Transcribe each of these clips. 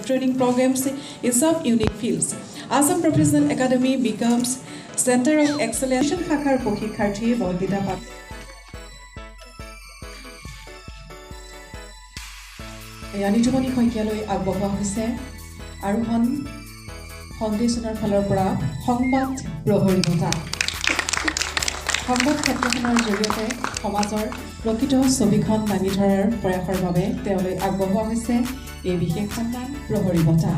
training programs in some unique fields. Assam Professional Academy becomes Center of Excellence. শাখাৰ প্ৰশিক্ষাৰ্থী বন্দিতা পাত্ৰ য়ানিজুমণি শইকীয়ালৈ আগবঢ়োৱা হৈছে আৰোহণ ফাউণ্ডেশ্যনৰ ফালৰ পৰা সংবাদ প্ৰহৰী বঁটা। সংবাদ ক্ষেত্ৰখনৰ জৰিয়তে সমাজৰ প্ৰকৃত ছবিখন দাঙি ধৰাৰ প্ৰয়াসৰ বাবে তেওঁলৈ আগবঢ়োৱা হৈছে এই বিশেষ সন্মান প্ৰহৰী বঁটা।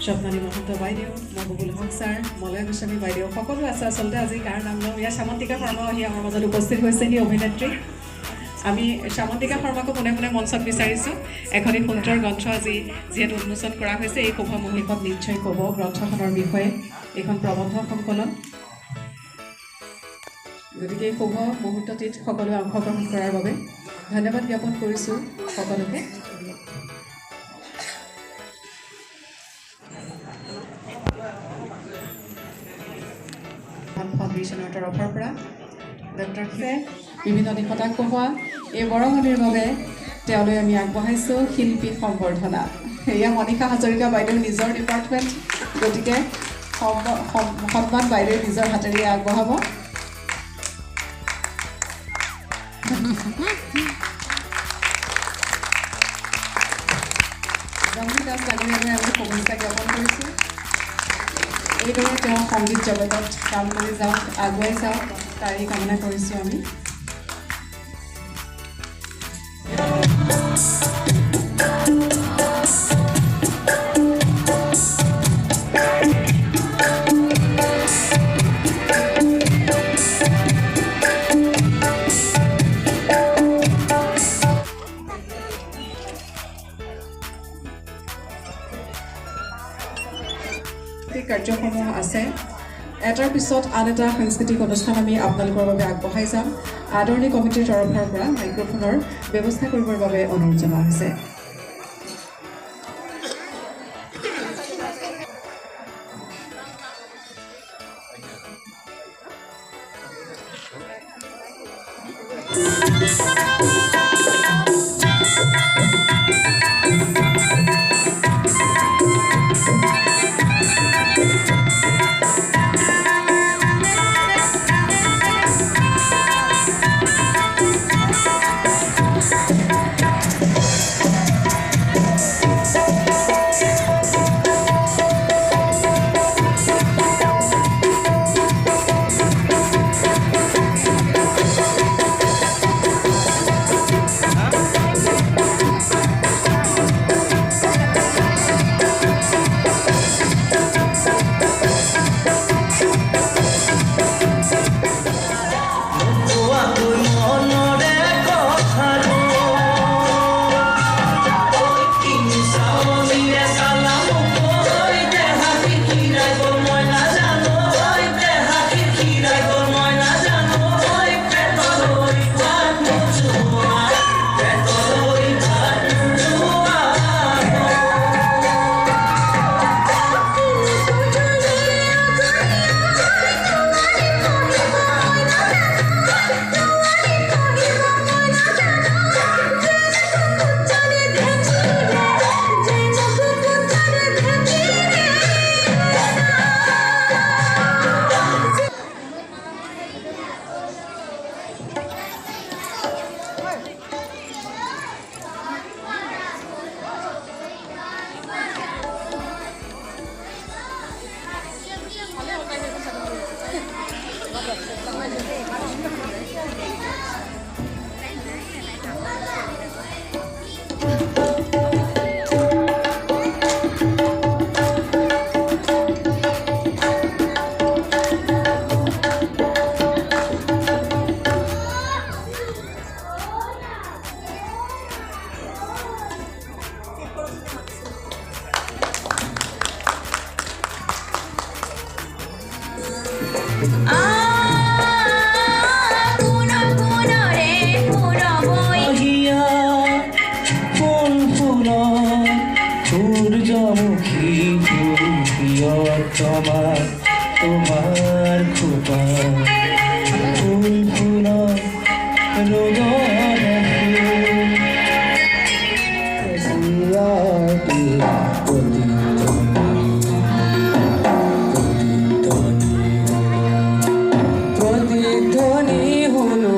স্বপ্নালী মহন্ত বাইদেউ, মহবুবুল হক ছাৰ, মলয় গোস্বামী বাইদেউ সকলো আছে। আচলতে আজি কাৰ নাম লওঁ, ইয়াৰ সামন্তিকা শৰ্মাও আহি আমাৰ মাজত উপস্থিত হৈছেহি অভিনেত্ৰী। আমি সামন্তিকা শৰ্মাকো পোনে পোনে মঞ্চত বিচাৰিছোঁ। এখনি সুন্দৰ গ্ৰন্থ আজি যিহেতু উন্মোচন কৰা হৈছে, এই শুভ মুহূৰ্তত নিশ্চয় ক'ব গ্ৰন্থখনৰ বিষয়ে। এইখন প্ৰবন্ধ সংকলন, গতিকে এই শুভ মুহূৰ্তটিত সকলোৱে অংশগ্ৰহণ কৰাৰ বাবে ধন্যবাদ জ্ঞাপন কৰিছোঁ সকলোকে। ফাউণ্ডেশ্যনৰ তৰফৰ পৰা ডক্টৰ বিভিন্ন দিশত আগবঢ়োৱা এই বৰঙণিৰ বাবে তেওঁলৈ আমি আগবঢ়াইছোঁ শিল্পী সম্বৰ্ধনা। এয়া মণিষা হাজৰিকা বাইদেউ নিজৰ ডিপাৰ্টমেণ্ট, গতিকে সন্মান বাইদেউ নিজৰ হাতেৰে আগবঢ়াব। জংঘী দাস ডাঙৰীয়ালৈ আমি শুভেচ্ছা জ্ঞাপন কৰিছোঁ। এইদৰে তেওঁ সংগীত জগতত কাম কৰি যাওক, আগুৱাই যাওক, তাৰেই কামনা কৰিছোঁ আমি। কাৰ্যসমূহ আছে, এটাৰ পিছত আন এটা সাংস্কৃতিক অনুষ্ঠান আমি আপোনালোকৰ বাবে আগবঢ়াই যাম। আদৰণি কমিটিৰ তৰফৰ পৰা মাইক্ৰফোনৰ ব্যৱস্থা কৰিবৰ বাবে অনুৰোধ জনোৱা হৈছে। পুনৰ পুনৰে তোমাৰ খোপা ফুল ফুলা প্ৰতিধ্বনি হলো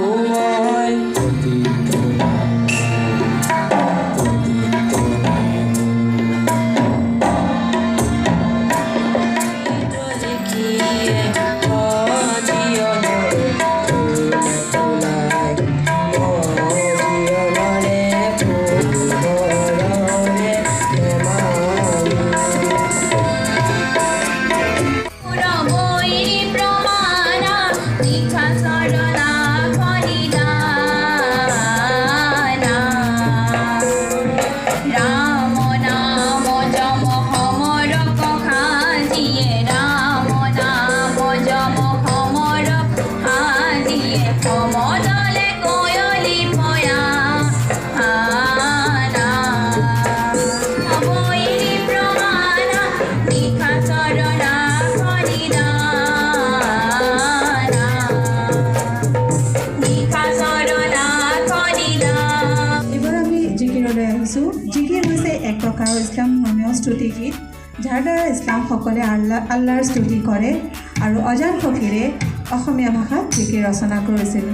জিকিৰ হৈছে এক প্ৰকাৰৰ ইছলাম ধৰ্মীয় স্তুতি গীত যাৰ দ্বাৰা ইছলামসকলে আল্লাহৰ স্তুতি কৰে আৰু অজান ফকীৰে অসমীয়া ভাষাত জিকিৰ ৰচনা কৰিছিল।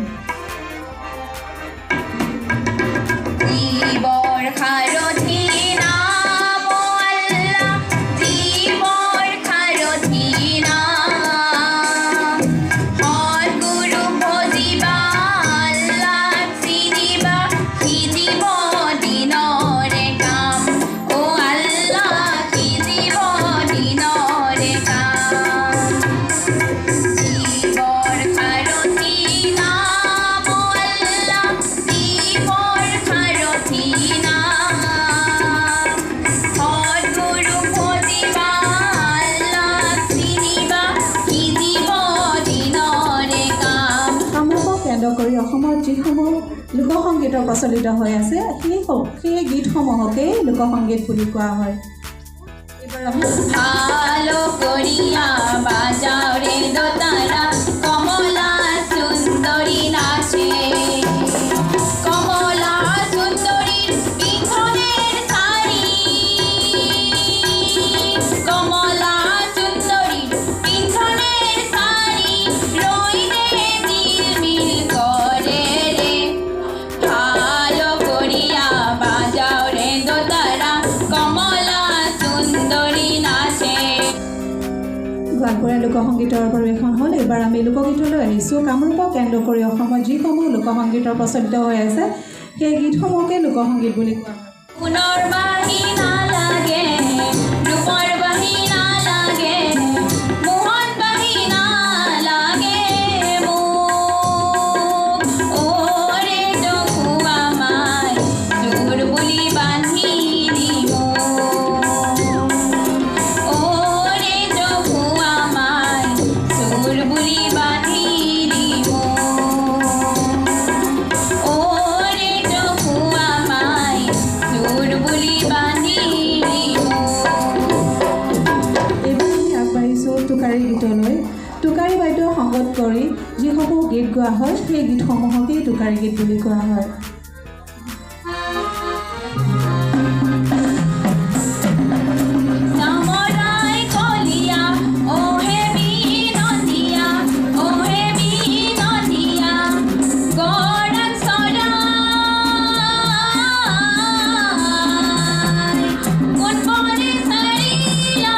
কৰি অসমত যিসমূহ লোকসংগীতৰ প্ৰচলিত হৈ আছে সেই গীতসমূহকে লোকসংগীত বুলি কোৱা হয়। এইবাৰ আমি ভালো করিয়া বাজাও রে দোতারা কমলা সুন্দরী নাচে কমলা সুন্দরীর পিছনের শাড়ি কমলা সুন্দরীর পিছনের শাড়ি রইলে ঝিলমিল করে রে ভালো করিয়া বাজাও রে দোতারা কমলা সুন্দরী নাচে। গোৱালপৰীয়া লোকসংগীতৰ পৰিৱেশন হ'ল। এইবাৰ আমি লোকগীতলৈ আহিছোঁ। কামৰূপক কেন্দ্ৰ কৰি অসমত যিসমূহ লোকসংগীতৰ প্ৰচলিত হৈ আছে সেই গীতসমূহকে লোকসংগীত বুলি কোৱা হয়। সোণৰ বাহি নালাগে ৰূপৰ বাহি নালাগে মোহন বাহি নালাগে মোক ওৰে চকু আমায় জোৰ বুলি বান্ধি দিব ওৰে চকু আমায় জোৰ বুলি বান্ধি দিব ওৰে চকু আমায় জোৰ বুলি বান্ধি দিব। এইবাৰ আমি আগবাঢ়িছোঁ টোকাৰী গীতলৈ। টোকাৰী বাদ্য সংগত কৰি যিসমূহ গীত গোৱা হয় সেই গীতসমূহকেই টোকাৰী গীত বুলি কোৱা হয়। চামৰাই কলিয়া ওহে বিনদিয়া ওহে বিনদিয়া গড়াক চৰাই কোনপৰে চাৰিয়া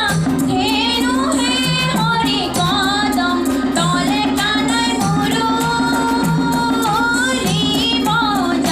হেনো হে হৰি কদম তলে কানাই মুৰুলি বজা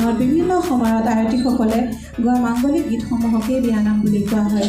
বিয়ানামত বিভিন্ন সময়ত আয়তীসকলে গোৱা মাংগলিক গীতসমূহকে বিয়ানাম বুলি কোৱা হয়।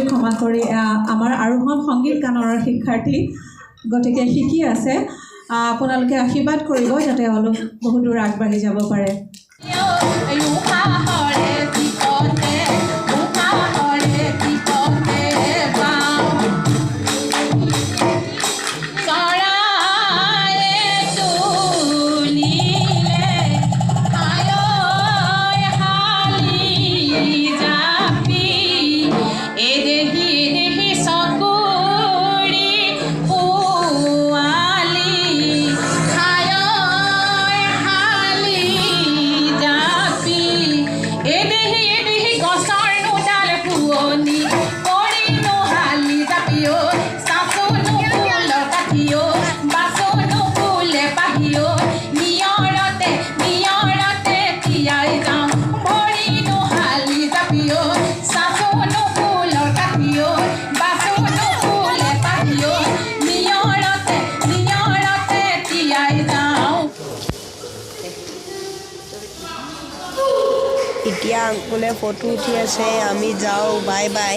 ক্ষমা কৰি আমাৰ আৰোহণ সংগীত গানৰ শিক্ষাৰ্থী গতিকে শিকি আছে আপোনালোকে আশীৰ্বাদ কৰিব যাতে অলপ বহু দূৰ আগবাঢ়ি যাব পাৰে। এতিয়া আংকুলে ফটো উঠি আছে, আমি যাওঁ, বাই বাই।